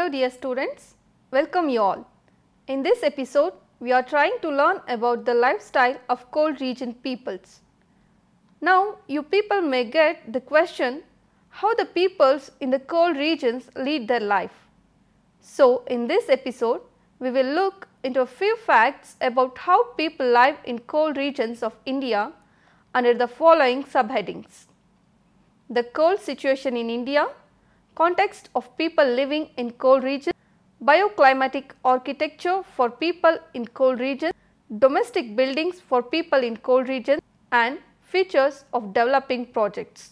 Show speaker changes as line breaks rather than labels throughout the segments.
Hello dear students, welcome you all. In this episode, we are trying to learn about the lifestyle of cold region peoples. Now, you people may get the question how the peoples in the cold regions lead their life. So, in this episode, we will look into a few facts about how people live in cold regions of India under the following subheadings: the cold situation in India, context of people living in cold regions, bioclimatic architecture for people in cold regions, domestic buildings for people in cold regions, and features of developing projects.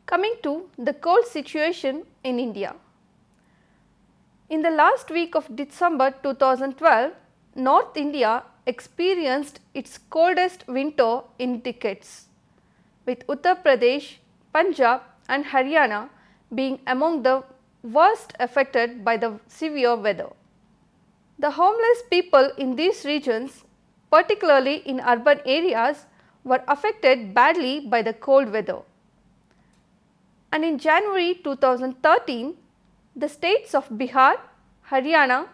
Coming to the cold situation in India. In the last week of December 2012, North India experienced its coldest winter in decades, with Uttar Pradesh, Punjab and Haryana being among the worst affected by the severe weather. The homeless people in these regions, particularly in urban areas, were affected badly by the cold weather. And in January 2013, the states of Bihar, Haryana,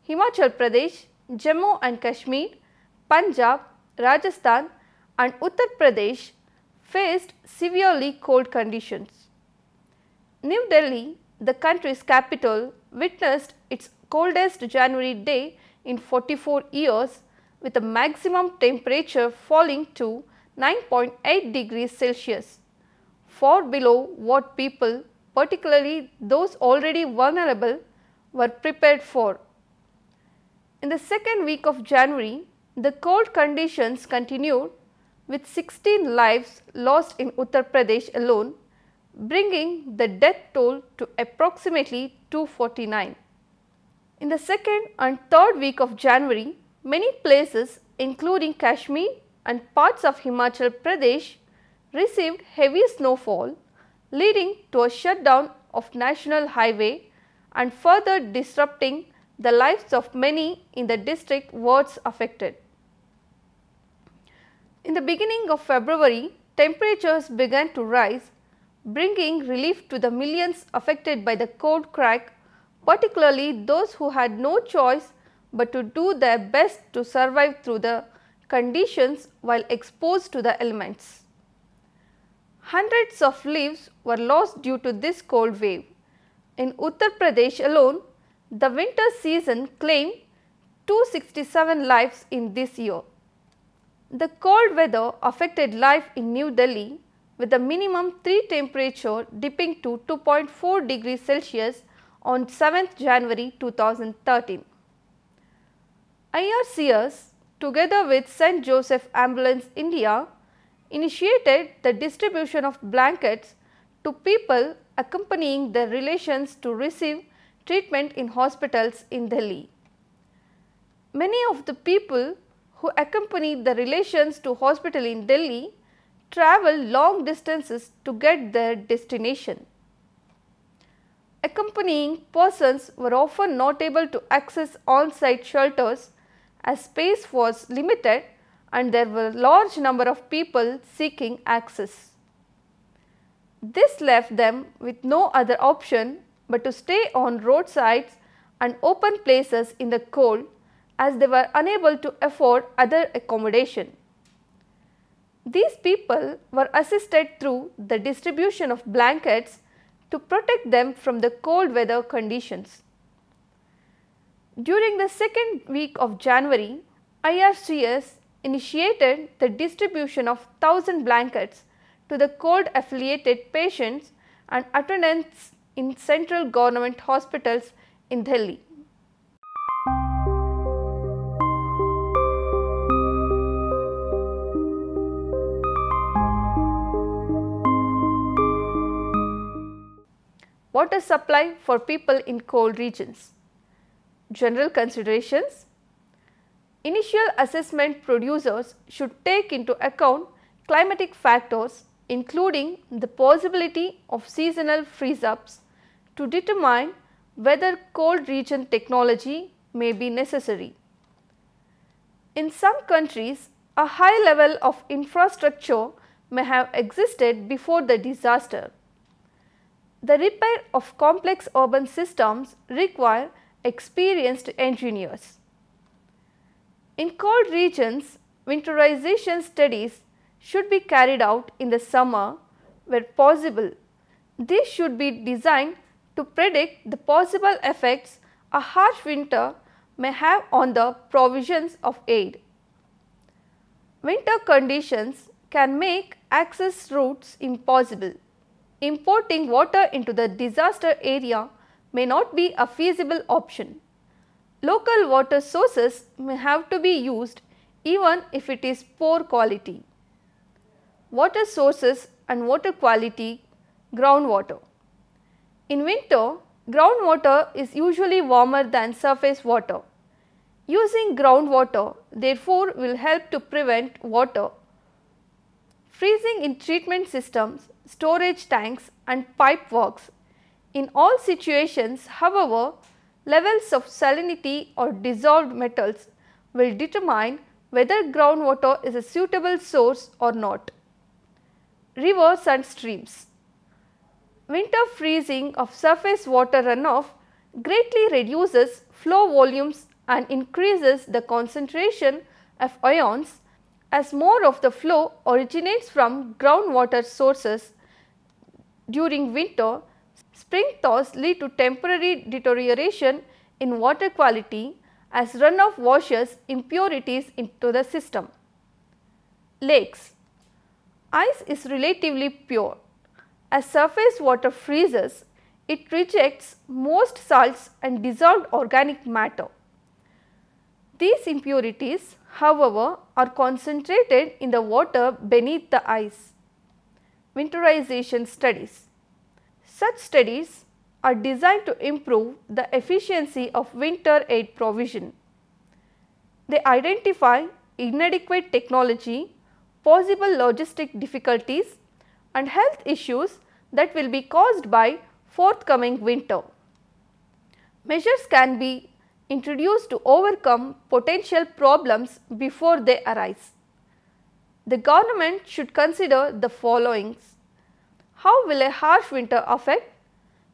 Himachal Pradesh, Jammu and Kashmir, Punjab, Rajasthan and Uttar Pradesh faced severely cold conditions. New Delhi, the country's capital, witnessed its coldest January day in 44 years, with a maximum temperature falling to 9.8 degrees Celsius, far below what people, particularly those already vulnerable, were prepared for. In the second week of January, the cold conditions continued, with 16 lives lost in Uttar Pradesh alone, bringing the death toll to approximately 249. In the second and third week of January, many places including Kashmir and parts of Himachal Pradesh received heavy snowfall, leading to a shutdown of national highway and further disrupting the lives of many in the district wards affected. In the beginning of February, temperatures began to rise, bringing relief to the millions affected by the cold crack, particularly those who had no choice but to do their best to survive through the conditions while exposed to the elements. Hundreds of lives were lost due to this cold wave. In Uttar Pradesh alone, the winter season claimed 267 lives in this year. The cold weather affected life in New Delhi, with the minimum 3 temperature dipping to 2.4 degrees Celsius on 7th January 2013. IRCS, together with St. Joseph Ambulance India, initiated the distribution of blankets to people accompanying their relations to receive treatment in hospitals in Delhi. Many of the people who accompanied the relations to hospital in Delhi traveled long distances to get their destination. Accompanying persons were often not able to access on-site shelters as space was limited and there were a large number of people seeking access. This left them with no other option but to stay on roadsides and open places in the cold, as they were unable to afford other accommodation. These people were assisted through the distribution of blankets to protect them from the cold weather conditions. During the second week of January, IRCS initiated the distribution of 1000 blankets to the cold affiliated patients and attendants in central government hospitals in Delhi. Water supply for people in cold regions. General considerations. Initial assessment producers should take into account climatic factors including the possibility of seasonal freeze-ups to determine whether cold region technology may be necessary. In some countries, a high level of infrastructure may have existed before the disaster. The repair of complex urban systems require experienced engineers. In cold regions, winterization studies should be carried out in the summer where possible. These should be designed to predict the possible effects a harsh winter may have on the provisions of aid. Winter conditions can make access routes impossible. Importing water into the disaster area may not be a feasible option. Local water sources may have to be used even if it is poor quality. Water sources and water quality. Groundwater. In winter, groundwater is usually warmer than surface water. Using groundwater therefore will help to prevent water freezing in treatment systems, storage tanks and pipe works. In all situations, however, levels of salinity or dissolved metals will determine whether groundwater is a suitable source or not. Rivers and streams. Winter freezing of surface water runoff greatly reduces flow volumes and increases the concentration of ions as more of the flow originates from groundwater sources. During winter, spring thaws lead to temporary deterioration in water quality as runoff washes impurities into the system. Lakes. Ice is relatively pure. As surface water freezes, it rejects most salts and dissolved organic matter. These impurities, however, are concentrated in the water beneath the ice. Winterization studies. Such studies are designed to improve the efficiency of winter aid provision. They identify inadequate technology, possible logistic difficulties and health issues that will be caused by forthcoming winter. Measures can be introduced to overcome potential problems before they arise. The government should consider the following. How will a harsh winter affect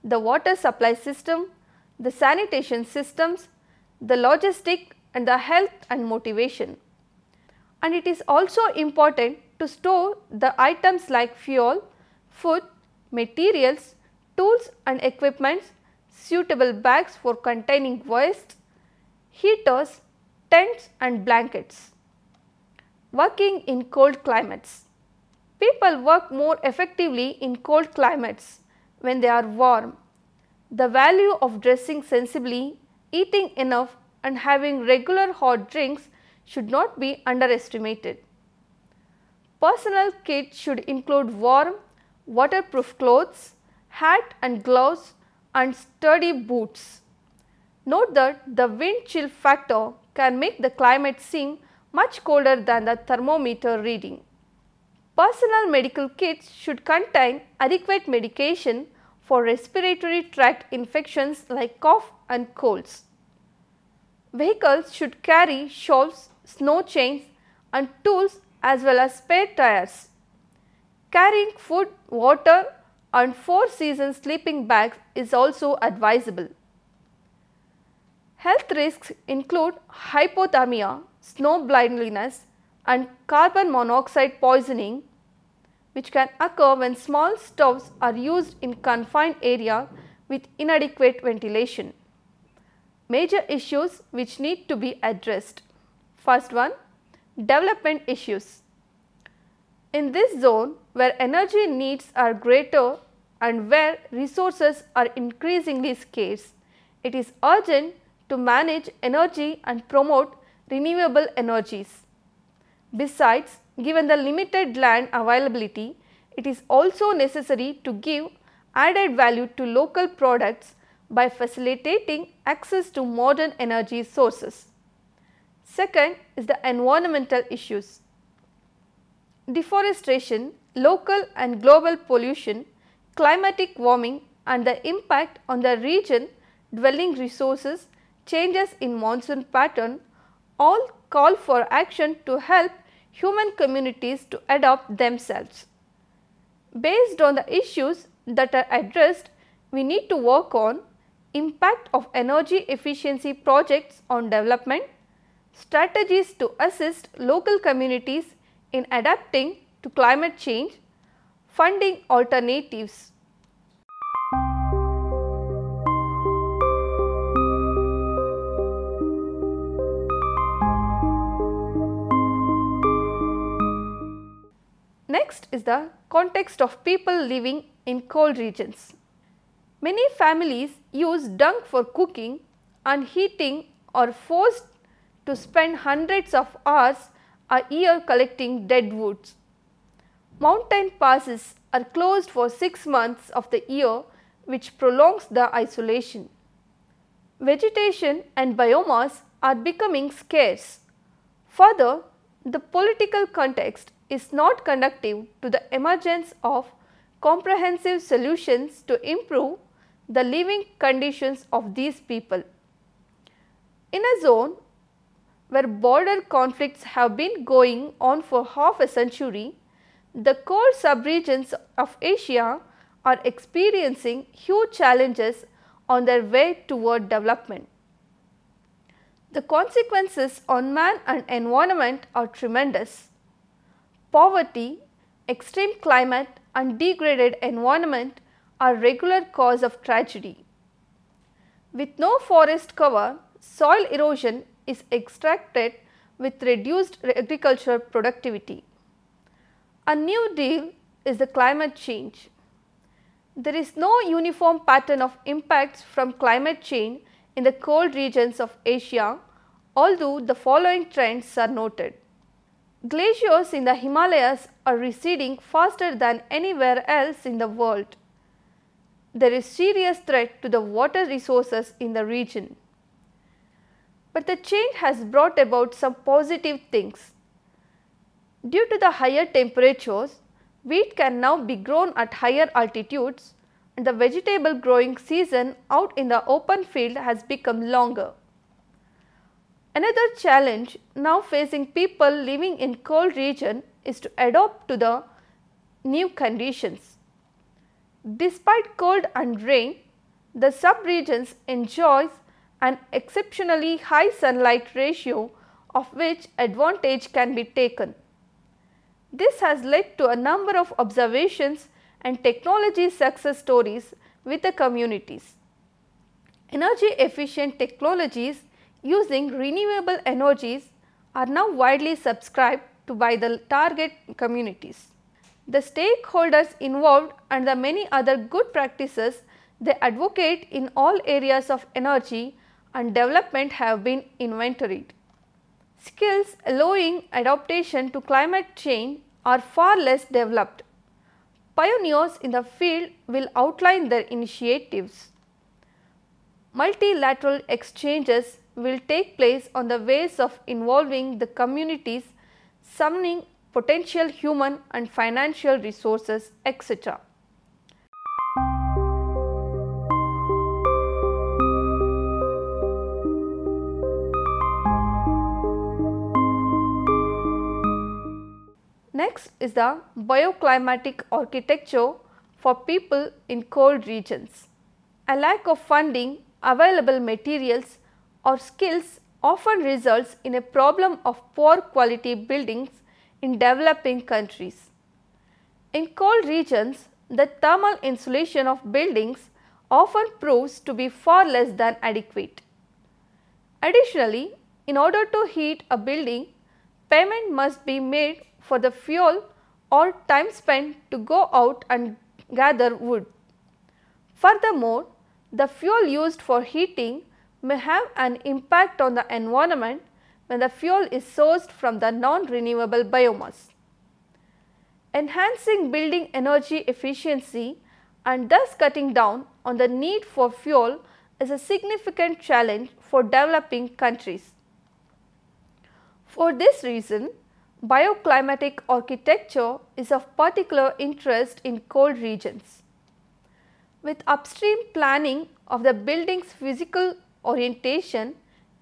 the water supply system, the sanitation systems, the logistic and the health and motivation? And it is also important to store the items like fuel, food, materials, tools and equipments, suitable bags for containing waste, heaters, tents and blankets. Working in cold climates. People work more effectively in cold climates when they are warm. The value of dressing sensibly, eating enough and having regular hot drinks should not be underestimated. Personal kit should include warm, waterproof clothes, hat and gloves and sturdy boots. Note that the wind chill factor can make the climate seem much colder than the thermometer reading. Personal medical kits should contain adequate medication for respiratory tract infections like cough and colds. Vehicles should carry shawls, snow chains and tools as well as spare tires. Carrying food, water and 4-season sleeping bags is also advisable. Health risks include hypothermia, snow blindness and carbon monoxide poisoning, which can occur when small stoves are used in confined area with inadequate ventilation. Major issues which need to be addressed. First one, development issues. In this zone where energy needs are greater and where resources are increasingly scarce, it is urgent to manage energy and promote renewable energies. Besides, given the limited land availability, it is also necessary to give added value to local products by facilitating access to modern energy sources. Second is the environmental issues. Deforestation, local and global pollution, climatic warming and the impact on the region dwelling resources, changes in monsoon pattern all call for action to help human communities to adapt themselves. Based on the issues that are addressed, we need to work on impact of energy efficiency projects on development, strategies to assist local communities in adapting to climate change, funding alternatives. Next is the context of people living in cold regions. Many families use dung for cooking and heating or are forced to spend hundreds of hours a year collecting dead woods. Mountain passes are closed for 6 months of the year, which prolongs the isolation. Vegetation and biomass are becoming scarce. Further, the political context is not conducive to the emergence of comprehensive solutions to improve the living conditions of these people. In a zone where border conflicts have been going on for half a century, the cold subregions of Asia are experiencing huge challenges on their way toward development. The consequences on man and environment are tremendous. Poverty, extreme climate and degraded environment are regular cause of tragedy. With no forest cover, soil erosion is extracted with reduced agricultural productivity. A new deal is the climate change. There is no uniform pattern of impacts from climate change in the cold regions of Asia, although the following trends are noted. Glaciers in the Himalayas are receding faster than anywhere else in the world. There is serious threat to the water resources in the region. But the change has brought about some positive things. Due to the higher temperatures, wheat can now be grown at higher altitudes and the vegetable growing season out in the open field has become longer. Another challenge now facing people living in cold region is to adapt to the new conditions. Despite cold and rain, the subregions enjoys an exceptionally high sunlight ratio of which advantage can be taken. This has led to a number of observations and technology success stories with the communities. Energy efficient technologies using renewable energies are now widely subscribed to by the target communities. The stakeholders involved and the many other good practices they advocate in all areas of energy and development have been inventoried. Skills allowing adaptation to climate change are far less developed. Pioneers in the field will outline their initiatives. Multilateral exchanges will take place on the ways of involving the communities, summoning potential human and financial resources, etc. Next is the bioclimatic architecture for people in cold regions. A lack of funding, available materials or skills often results in a problem of poor quality buildings in developing countries. In cold regions, the thermal insulation of buildings often proves to be far less than adequate. Additionally, in order to heat a building, payment must be made for the fuel or time spent to go out and gather wood. Furthermore, the fuel used for heating may have an impact on the environment when the fuel is sourced from the non-renewable biomass. Enhancing building energy efficiency and thus cutting down on the need for fuel is a significant challenge for developing countries. For this reason, bioclimatic architecture is of particular interest in cold regions. With upstream planning of the building's physical orientation,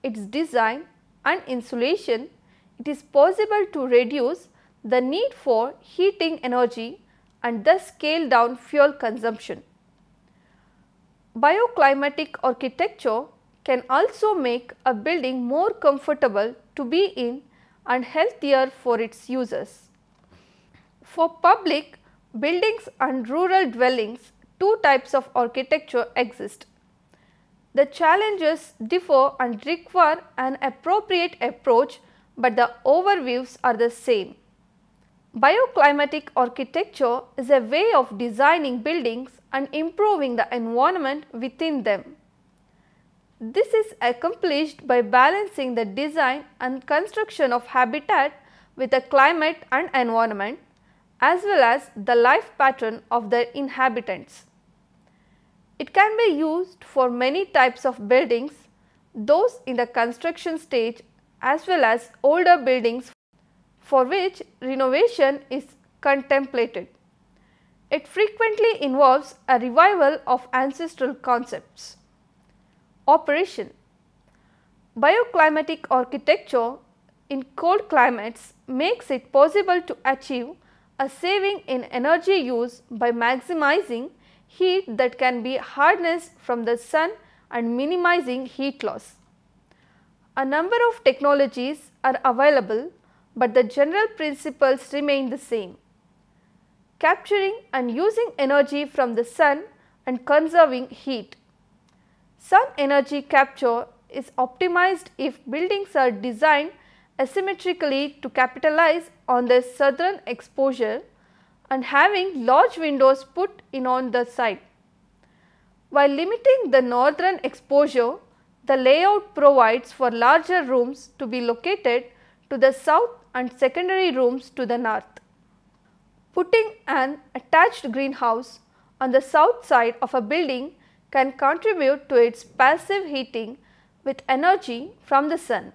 its design and insulation, it is possible to reduce the need for heating energy and thus scale down fuel consumption. Bioclimatic architecture can also make a building more comfortable to be in and healthier for its users. For public buildings and rural dwellings, two types of architecture exist. The challenges differ and require an appropriate approach, but the overviews are the same. Bioclimatic architecture is a way of designing buildings and improving the environment within them. This is accomplished by balancing the design and construction of habitat with the climate and environment, as well as the life pattern of the inhabitants. It can be used for many types of buildings, those in the construction stage as well as older buildings for which renovation is contemplated. It frequently involves a revival of ancestral concepts. Operation. Bioclimatic architecture in cold climates makes it possible to achieve a saving in energy use by maximizing heat that can be harnessed from the sun and minimizing heat loss. A number of technologies are available, but the general principles remain the same: capturing and using energy from the sun and conserving heat. Sun energy capture is optimized if buildings are designed asymmetrically to capitalize on the southern exposure and having large windows put in on the side. While limiting the northern exposure, the layout provides for larger rooms to be located to the south and secondary rooms to the north. Putting an attached greenhouse on the south side of a building can contribute to its passive heating with energy from the sun.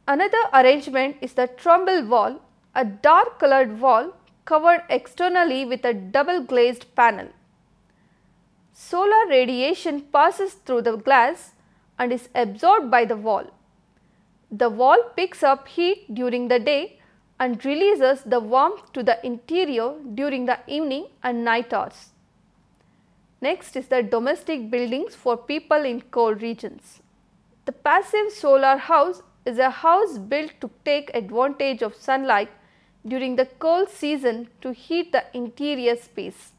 Another arrangement is the Trombe wall, a dark colored wall covered externally with a double glazed panel. Solar radiation passes through the glass and is absorbed by the wall. The wall picks up heat during the day and releases the warmth to the interior during the evening and night hours. Next is the domestic buildings for people in cold regions. The passive solar house is a house built to take advantage of sunlight during the cold season to heat the interior space.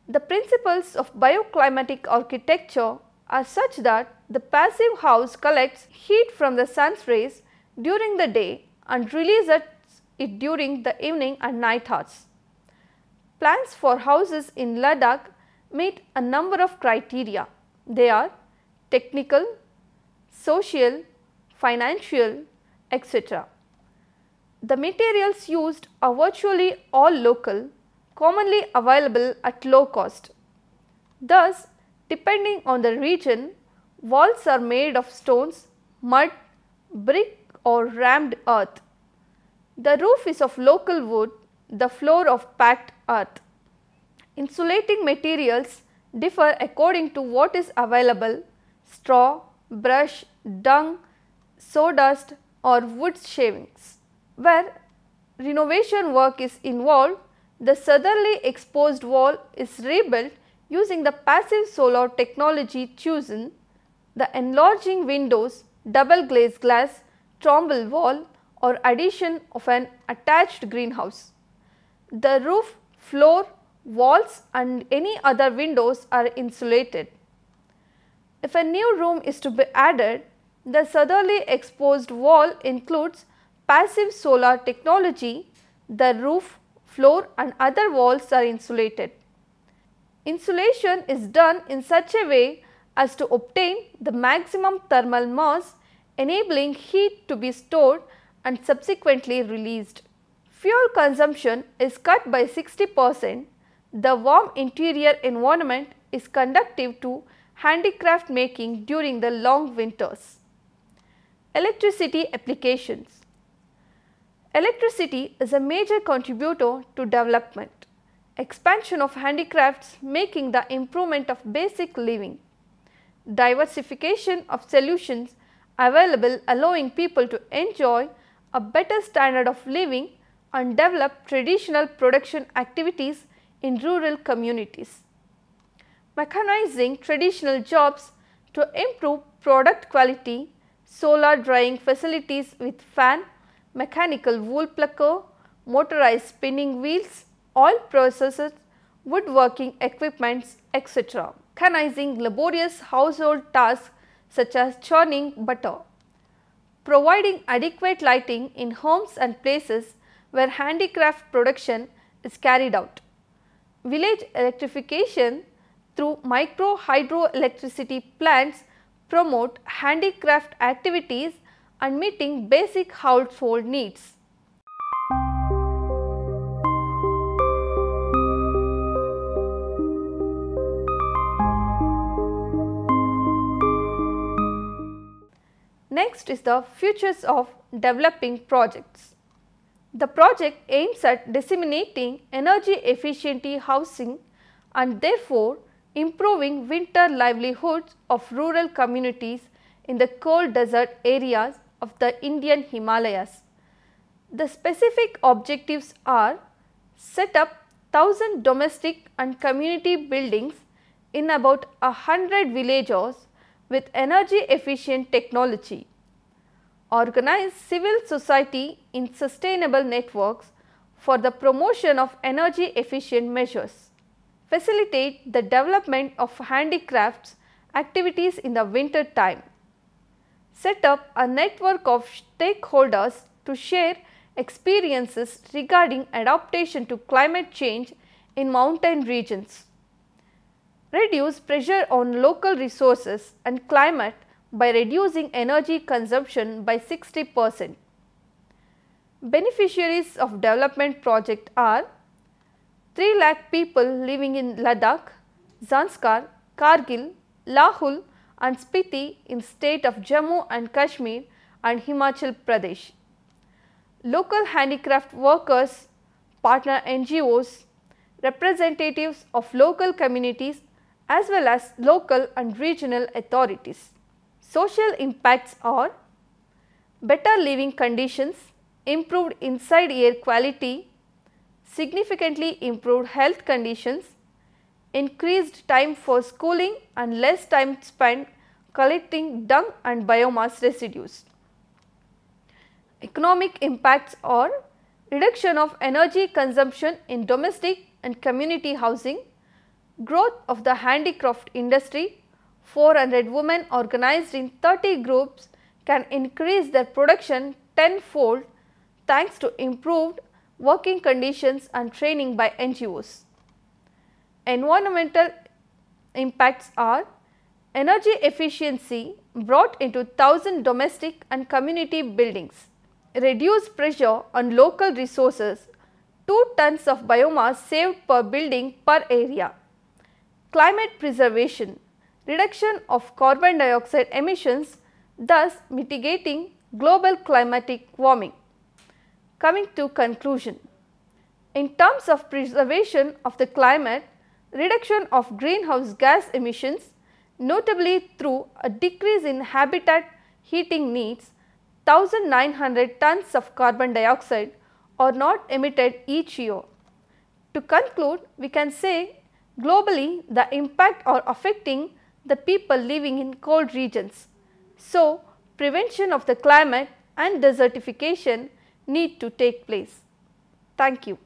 The principles of bioclimatic architecture are such that the passive house collects heat from the sun's rays during the day and releases it during the evening and night hours. Plans for houses in Ladakh meet a number of criteria. They are technical, social, financial, etc. The materials used are virtually all local, commonly available at low cost. Thus, depending on the region, walls are made of stones, mud, brick or rammed earth. The roof is of local wood, the floor of packed earth. Insulating materials differ according to what is available: straw, brush, dung, sawdust or wood shavings. Where renovation work is involved, the southerly exposed wall is rebuilt using the passive solar technology chosen, the enlarging windows, double glazed glass, Trombe wall or addition of an attached greenhouse. The roof, floor, walls and any other windows are insulated. If a new room is to be added, the southerly exposed wall includes passive solar technology. The roof, floor and other walls are insulated. Insulation is done in such a way as to obtain the maximum thermal mass, enabling heat to be stored and subsequently released. Fuel consumption is cut by 60%. The warm interior environment is conducive to handicraft making during the long winters. Electricity applications. Electricity is a major contributor to development, expansion of handicrafts making the improvement of basic living, diversification of solutions available allowing people to enjoy a better standard of living and develop traditional production activities in rural communities. Mechanizing traditional jobs to improve product quality, solar drying facilities with fan, mechanical wool plucker, motorized spinning wheels, oil processors, woodworking equipments, etc. Mechanizing laborious household tasks such as churning butter. Providing adequate lighting in homes and places where handicraft production is carried out. Village electrification through micro hydroelectricity plants promote handicraft activities and meeting basic household needs. Next is the futures of developing projects. The project aims at disseminating energy efficient housing and therefore improving winter livelihoods of rural communities in the cold desert areas of the Indian Himalayas. The specific objectives are: set up 1000 domestic and community buildings in about 100 villages with energy efficient technology. Organize civil society in sustainable networks for the promotion of energy efficient measures. Facilitate the development of handicrafts activities in the winter time. Set up a network of stakeholders to share experiences regarding adaptation to climate change in mountain regions. Reduce pressure on local resources and climate by reducing energy consumption by 60%. Beneficiaries of development project are 3 lakh people living in Ladakh, Zanskar, Kargil, Lahul and Spiti in state of Jammu and Kashmir and Himachal Pradesh. Local handicraft workers, partner NGOs, representatives of local communities as well as local and regional authorities. Social impacts are: better living conditions, improved inside air quality, significantly improved health conditions, increased time for schooling and less time spent collecting dung and biomass residues. Economic impacts are: reduction of energy consumption in domestic and community housing, growth of the handicraft industry. 400 women organized in 30 groups can increase their production tenfold thanks to improved working conditions and training by NGOs. Environmental impacts are: energy efficiency brought into 1000 domestic and community buildings, reduced pressure on local resources, 2 tons of biomass saved per building per area. Climate preservation, reduction of carbon dioxide emissions, thus mitigating global climatic warming. Coming to conclusion, in terms of preservation of the climate, reduction of greenhouse gas emissions, notably through a decrease in habitat heating needs, 1900 tons of carbon dioxide are not emitted each year. To conclude, we can say globally the impact are affecting the people living in cold regions. So, prevention of the climate and desertification need to take place. Thank you.